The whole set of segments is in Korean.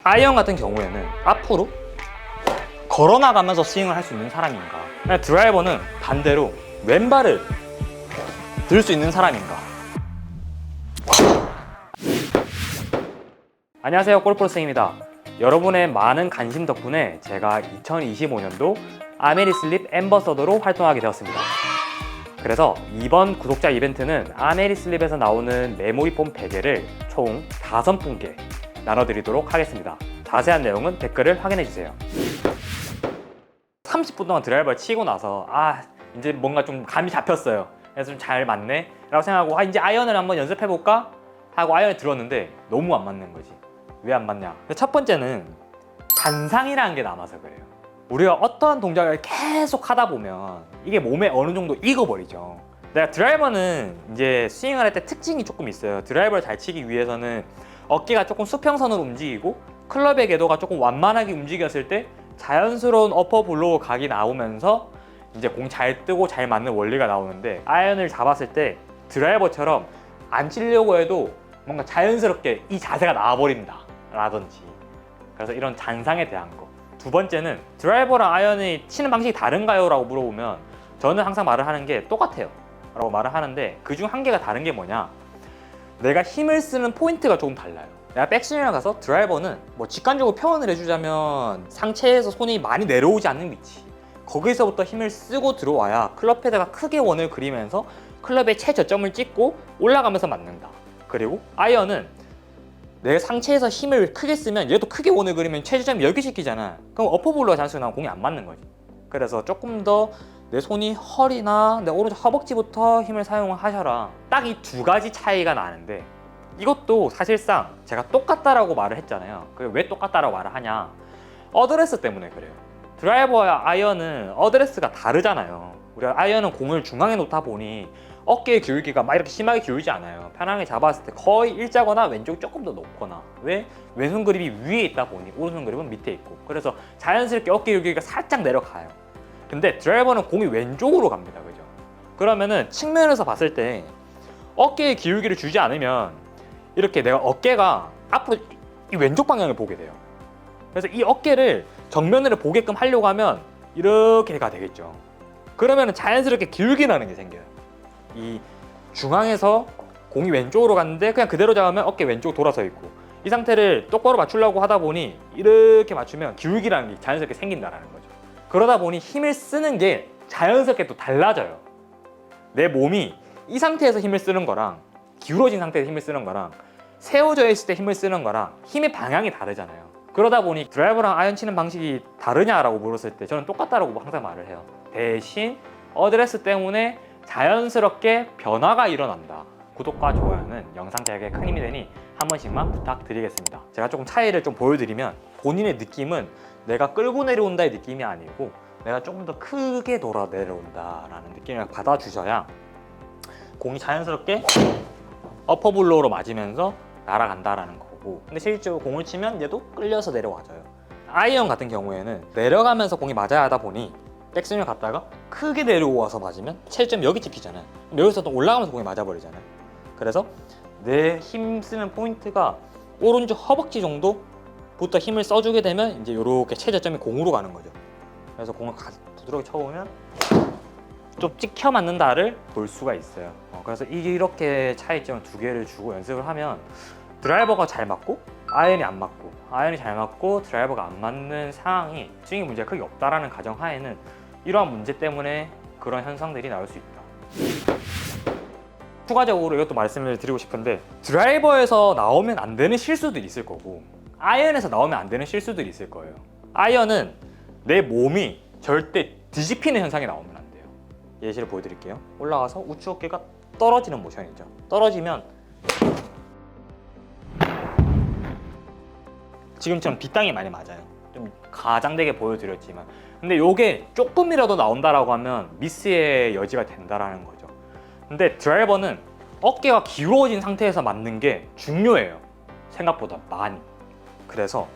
아이언 같은 경우에는 앞으로 걸어나가면서 스윙을 할 수 있는 사람인가, 드라이버는 반대로 왼발을 들 수 있는 사람인가. 안녕하세요, 골프로스입니다. 여러분의 많은 관심 덕분에 제가 2025년도 아메리슬립 앰버서더로 활동하게 되었습니다. 그래서 이번 구독자 이벤트는 아메리슬립에서 나오는 메모리 폼 베개를 총 5분께 나눠드리도록 하겠습니다. 자세한 내용은 댓글을 확인해주세요. 30분 동안 드라이버를 치고 나서 이제 뭔가 좀 감이 잡혔어요. 그래서 좀 잘 맞네 라고 생각하고 이제 아이언을 한번 연습해볼까 하고 아이언을 들었는데 너무 안 맞는 거지. 왜 안 맞냐? 첫 번째는 잔상이라는 게 남아서 그래요. 우리가 어떠한 동작을 계속 하다 보면 이게 몸에 어느 정도 익어버리죠. 내가 드라이버는 이제 스윙을 할 때 특징이 조금 있어요. 드라이버를 잘 치기 위해서는 어깨가 조금 수평선으로 움직이고 클럽의 궤도가 조금 완만하게 움직였을 때 자연스러운 어퍼 블로우 각이 나오면서 이제 공 잘 뜨고 잘 맞는 원리가 나오는데, 아이언을 잡았을 때 드라이버처럼 안 치려고 해도 뭔가 자연스럽게 이 자세가 나와버린다 라든지, 그래서 이런 잔상에 대한 거. 두 번째는 드라이버랑 아이언이 치는 방식이 다른가요? 라고 물어보면 저는 항상 말을 하는 게 똑같아요 라고 말을 하는데, 그중 한 개가 다른 게 뭐냐, 내가 힘을 쓰는 포인트가 조금 달라요. 내가 백스윙을 가서 드라이버는 뭐 직관적으로 표현을 해주자면 상체에서 손이 많이 내려오지 않는 위치, 거기서부터 힘을 쓰고 들어와야 클럽 헤드가 크게 원을 그리면서 클럽의 최저점을 찍고 올라가면서 맞는다. 그리고 아이언은 내 상체에서 힘을 크게 쓰면 얘도 크게 원을 그리면 최저점이 10개 시키잖아. 그럼 어퍼볼로가 자연스럽게 나오면 공이 안 맞는 거지. 그래서 조금 더 내 손이 허리나 내 오른쪽 허벅지부터 힘을 사용하셔라. 딱 이 두 가지 차이가 나는데, 이것도 사실상 제가 똑같다라고 말을 했잖아요. 그게 왜 똑같다라고 말을 하냐, 어드레스 때문에 그래요. 드라이버와 아이언은 어드레스가 다르잖아요. 우리가 아이언은 공을 중앙에 놓다 보니 어깨의 기울기가 막 이렇게 심하게 기울지 않아요. 편하게 잡았을 때 거의 일자거나 왼쪽 조금 더 높거나. 왜? 왼손 그립이 위에 있다 보니 오른손 그립은 밑에 있고, 그래서 자연스럽게 어깨 기울기가 살짝 내려가요. 근데 드라이버는 공이 왼쪽으로 갑니다. 그죠? 그러면은 측면에서 봤을 때 어깨의 기울기를 주지 않으면 이렇게 내가 어깨가 앞으로 이 왼쪽 방향을 보게 돼요. 그래서 이 어깨를 정면으로 보게끔 하려고 하면 이렇게가 되겠죠. 그러면 자연스럽게 기울기라는 게 생겨요. 이 중앙에서 공이 왼쪽으로 갔는데 그냥 그대로 잡으면 어깨 왼쪽 돌아서 있고, 이 상태를 똑바로 맞추려고 하다 보니 이렇게 맞추면 기울기라는 게 자연스럽게 생긴다는 거죠. 그러다 보니 힘을 쓰는 게 자연스럽게 또 달라져요. 내 몸이 이 상태에서 힘을 쓰는 거랑 기울어진 상태에서 힘을 쓰는 거랑 세워져 있을 때 힘을 쓰는 거랑 힘의 방향이 다르잖아요. 그러다 보니 드라이버랑 아이언 치는 방식이 다르냐라고 물었을 때 저는 똑같다라고 항상 말을 해요. 대신 어드레스 때문에 자연스럽게 변화가 일어난다. 구독과 좋아요는 영상 제작에 큰 힘이 되니 한 번씩만 부탁드리겠습니다. 제가 조금 차이를 좀 보여드리면, 본인의 느낌은 내가 끌고 내려온다의 느낌이 아니고 내가 조금 더 크게 돌아 내려온다라는 느낌을 받아주셔야 공이 자연스럽게 어퍼블로우로 맞으면서 날아간다라는 거고, 근데 실제로 공을 치면 얘도 끌려서 내려와줘요. 아이언 같은 경우에는 내려가면서 공이 맞아야 하다 보니 백스윙을 갔다가 크게 내려와서 맞으면 최저점 여기 찍히잖아요. 여기서 또 올라가면서 공이 맞아버리잖아요. 그래서 내 힘 쓰는 포인트가 오른쪽 허벅지 정도부터 힘을 써주게 되면 이제 이렇게 최저점이 공으로 가는 거죠. 그래서 공을 부드럽게 쳐보면 좀 찍혀 맞는다를 볼 수가 있어요. 그래서 이렇게 차이점을 두 개를 주고 연습을 하면 드라이버가 잘 맞고 아이언이 안 맞고, 아이언이 잘 맞고 드라이버가 안 맞는 상황이 스윙 문제가 크게 없다라는 가정하에는 이러한 문제 때문에 그런 현상들이 나올 수 있다. 추가적으로 이것도 말씀을 드리고 싶은데, 드라이버에서 나오면 안 되는 실수들이 있을 거고 아이언에서 나오면 안 되는 실수들이 있을 거예요. 아이언은 내 몸이 절대 뒤집히는 현상이 나오면 안 돼요. 예시를 보여드릴게요. 올라가서 우측 어깨가 떨어지는 모션이죠. 떨어지면 지금처럼 뒷땅이 많이 맞아요. 좀 가장되게 보여드렸지만, 근데 이게 조금이라도 나온다라고 하면 미스의 여지가 된다라는 거죠. 근데 드라이버는 어깨가 기울어진 상태에서 맞는 게 중요해요. 생각보다 많이. 그래서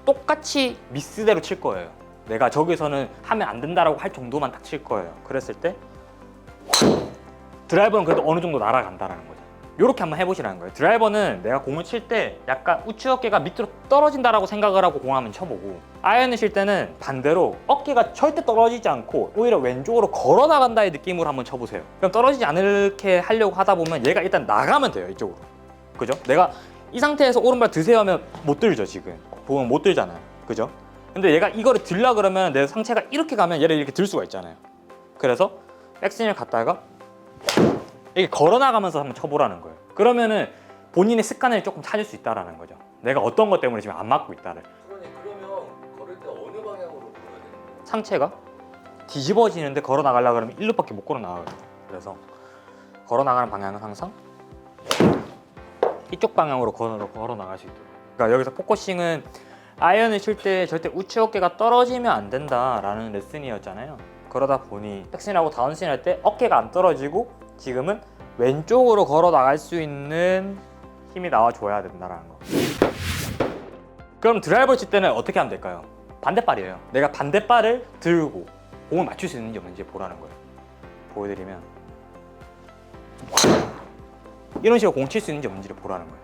똑같이 미스대로 칠 거예요. 내가 저기서는 하면 안 된다라고 할 정도만 딱 칠 거예요. 그랬을 때 드라이버는 그래도 어느 정도 날아간다라는 거죠. 이렇게 한번 해보시라는 거예요. 드라이버는 내가 공을 칠 때 약간 우측 어깨가 밑으로 떨어진다라고 생각을 하고 공을 한번 쳐보고, 아이언을 칠 때는 반대로 어깨가 절대 떨어지지 않고 오히려 왼쪽으로 걸어 나간다의 느낌으로 한번 쳐보세요. 그럼 떨어지지 않게 하려고 하다 보면 얘가 일단 나가면 돼요, 이쪽으로. 그죠? 내가 이 상태에서 오른발 드세요 하면 못 들죠, 지금. 보면 못 들잖아요. 그죠? 근데 얘가 이거를 들려 그러면 내 상체가 이렇게 가면 얘를 이렇게 들 수가 있잖아요. 그래서 백스윙을 갔다가 이렇게 걸어 나가면서 한번 쳐보라는 거예요. 그러면은 본인의 습관을 조금 찾을 수 있다라는 거죠. 내가 어떤 것 때문에 지금 안 맞고 있다를. 그러면 걸을 때 어느 방향으로 걸어야 되는 거예요? 상체가 뒤집어지는데 걸어 나가려고 그러면 일루밖에 못 걸어 나가거든요. 그래서 걸어 나가는 방향은 항상 이쪽 방향으로 걸어 나갈 수 있도록. 그러니까 여기서 포커싱은 아이언을 칠 때 절대 우측 어깨가 떨어지면 안 된다라는 레슨이었잖아요. 그러다 보니 백스윙하고 다운스윙 할 때 어깨가 안 떨어지고 지금은 왼쪽으로 걸어 나갈 수 있는 힘이 나와줘야 된다는 거. 그럼 드라이버 칠 때는 어떻게 하면 될까요? 반대발이에요. 내가 반대발을 들고 공을 맞출 수 있는지 없는지 보라는 거예요. 보여드리면 이런 식으로 공 칠 수 있는지 없는지를 보라는 거예요.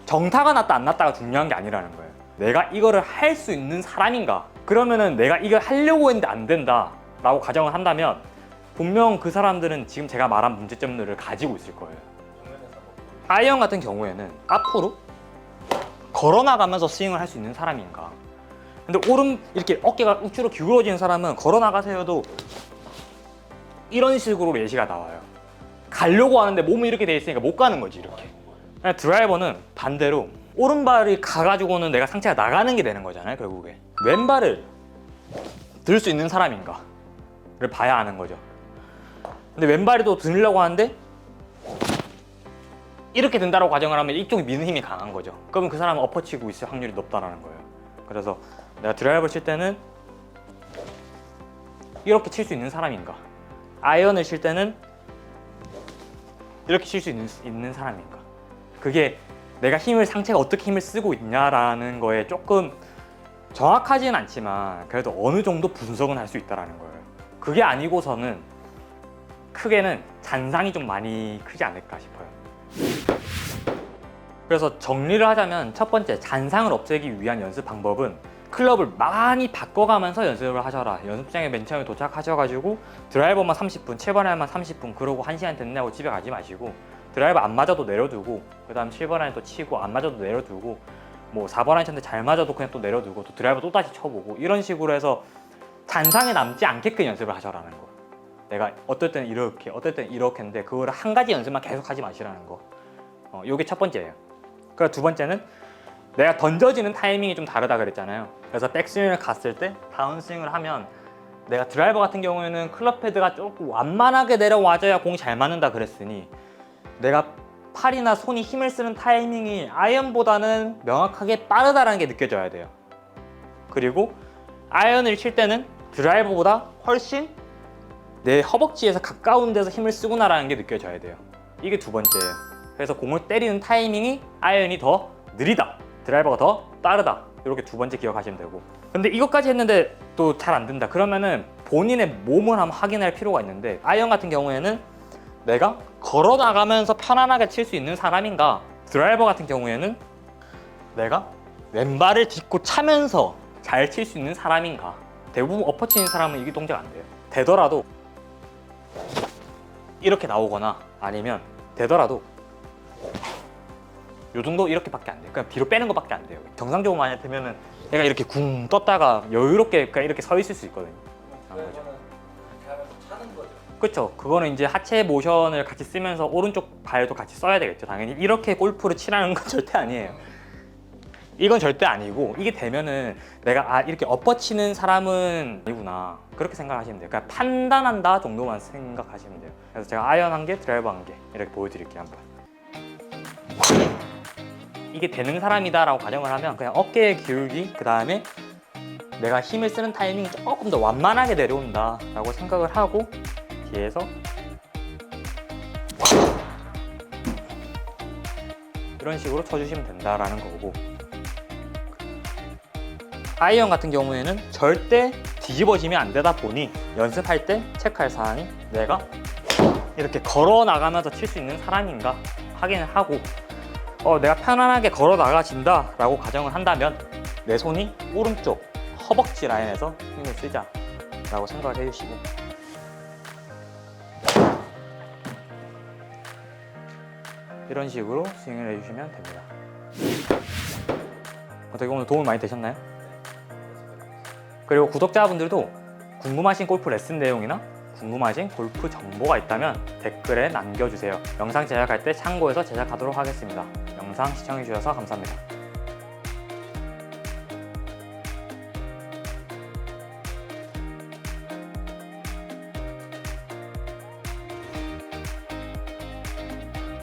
정타가 났다 안 났다가 중요한 게 아니라는 거예요. 내가 이거를 할 수 있는 사람인가? 그러면은 내가 이걸 하려고 했는데 안 된다 라고 가정을 한다면 분명 그 사람들은 지금 제가 말한 문제점들을 가지고 있을 거예요. 아이언 같은 경우에는 앞으로 걸어 나가면서 스윙을 할 수 있는 사람인가? 근데 이렇게 어깨가 우측으로 기울어지는 사람은 걸어 나가세요도 이런 식으로 예시가 나와요. 가려고 하는데 몸이 이렇게 돼 있으니까 못 가는 거지, 이렇게. 드라이버는 반대로 오른발이 가가지고는 내가 상체가 나가는 게 되는 거잖아요, 결국에. 왼발을 들 수 있는 사람인가를 봐야 하는 거죠. 근데 왼발이 또 들려고 하는데 이렇게 된다고 가정을 하면 이쪽이 미는 힘이 강한 거죠. 그러면 그 사람은 엎어치고 있을 확률이 높다라는 거예요. 그래서 내가 드라이버 칠 때는 이렇게 칠 수 있는 사람인가, 아이언을 칠 때는 이렇게 칠 수 있는 사람인가. 그게 내가 상체가 어떻게 힘을 쓰고 있냐라는 거에 조금 정확하지는 않지만 그래도 어느 정도 분석은 할 수 있다는 거예요. 그게 아니고서는 크게는 잔상이 좀 많이 크지 않을까 싶어요. 그래서 정리를 하자면 첫 번째, 잔상을 없애기 위한 연습 방법은 클럽을 많이 바꿔가면서 연습을 하셔라. 연습장에 맨 처음에 도착하셔가지고 드라이버만 30분, 7번 아이언만 30분, 그러고 1시간 됐냐고 집에 가지 마시고 드라이버 안 맞아도 내려두고 그 다음 7번 아이언 또 치고 안 맞아도 내려두고 뭐 4번 아이언 쳤는데 잘 맞아도 그냥 또 내려두고 또 드라이버 또 다시 쳐보고 이런 식으로 해서 잔상에 남지 않게끔 연습을 하셔라는 거. 내가 어떨 때는 이렇게, 어떨 때는 이렇게 했는데 그거를 한 가지 연습만 계속 하지 마시라는 거. 요게 첫 번째예요. 그리고 두 번째는 내가 던져지는 타이밍이 좀 다르다 그랬잖아요. 그래서 백스윙을 갔을 때 다운스윙을 하면 내가 드라이버 같은 경우에는 클럽 헤드가 조금 완만하게 내려와줘야 공이 잘 맞는다 그랬으니 내가 팔이나 손이 힘을 쓰는 타이밍이 아이언보다는 명확하게 빠르다는 게 느껴져야 돼요. 그리고 아이언을 칠 때는 드라이버보다 훨씬 내 허벅지에서 가까운 데서 힘을 쓰구나라는 게 느껴져야 돼요. 이게 두 번째예요. 그래서 공을 때리는 타이밍이 아이언이 더 느리다, 드라이버가 더 빠르다, 이렇게 두 번째 기억하시면 되고. 근데 이것까지 했는데 또 잘 안 된다 그러면은 본인의 몸을 한번 확인할 필요가 있는데, 아이언 같은 경우에는 내가 걸어 나가면서 편안하게 칠 수 있는 사람인가, 드라이버 같은 경우에는 내가 왼발을 딛고 차면서 잘 칠 수 있는 사람인가. 대부분 엎어치는 사람은 이게 동작 안 돼요. 되더라도 이렇게 나오거나 아니면 되더라도 요 정도 이렇게밖에 안 돼요. 그냥 뒤로 빼는 것밖에 안 돼요. 정상적으로 만약 되면은 얘가 이렇게 쿵 떴다가 여유롭게 그냥 이렇게 서 있을 수 있거든요. 그렇게 하면서 차는 거죠. 그렇죠. 그거는 이제 하체 모션을 같이 쓰면서 오른쪽 발도 같이 써야 되겠죠. 당연히 이렇게 골프를 치라는 건 절대 아니에요. 이건 절대 아니고, 이게 되면은 내가 이렇게 엎어치는 사람은 아니구나, 그렇게 생각하시면 돼요. 그러니까 판단한다 정도만 생각하시면 돼요. 그래서 제가 아이언 한 개, 드라이버 한 개 이렇게 보여드릴게요. 한번. 이게 되는 사람이다 라고 가정을 하면 그냥 어깨 기울기, 그 다음에 내가 힘을 쓰는 타이밍이 조금 더 완만하게 내려온다 라고 생각을 하고 뒤에서 이런 식으로 쳐주시면 된다라는 거고, 아이언 같은 경우에는 절대 뒤집어지면 안 되다 보니 연습할 때 체크할 사항이 내가 이렇게 걸어 나가면서 칠 수 있는 사람인가 확인을 하고 내가 편안하게 걸어 나가진다 라고 가정을 한다면 내 손이 오른쪽 허벅지 라인에서 힘을 쓰자 라고 생각을 해주시고 이런 식으로 스윙을 해주시면 됩니다. 어떻게 오늘 도움 많이 되셨나요? 그리고 구독자분들도 궁금하신 골프 레슨 내용이나 궁금하신 골프 정보가 있다면 댓글에 남겨주세요. 영상 제작할 때 참고해서 제작하도록 하겠습니다. 영상 시청해주셔서 감사합니다.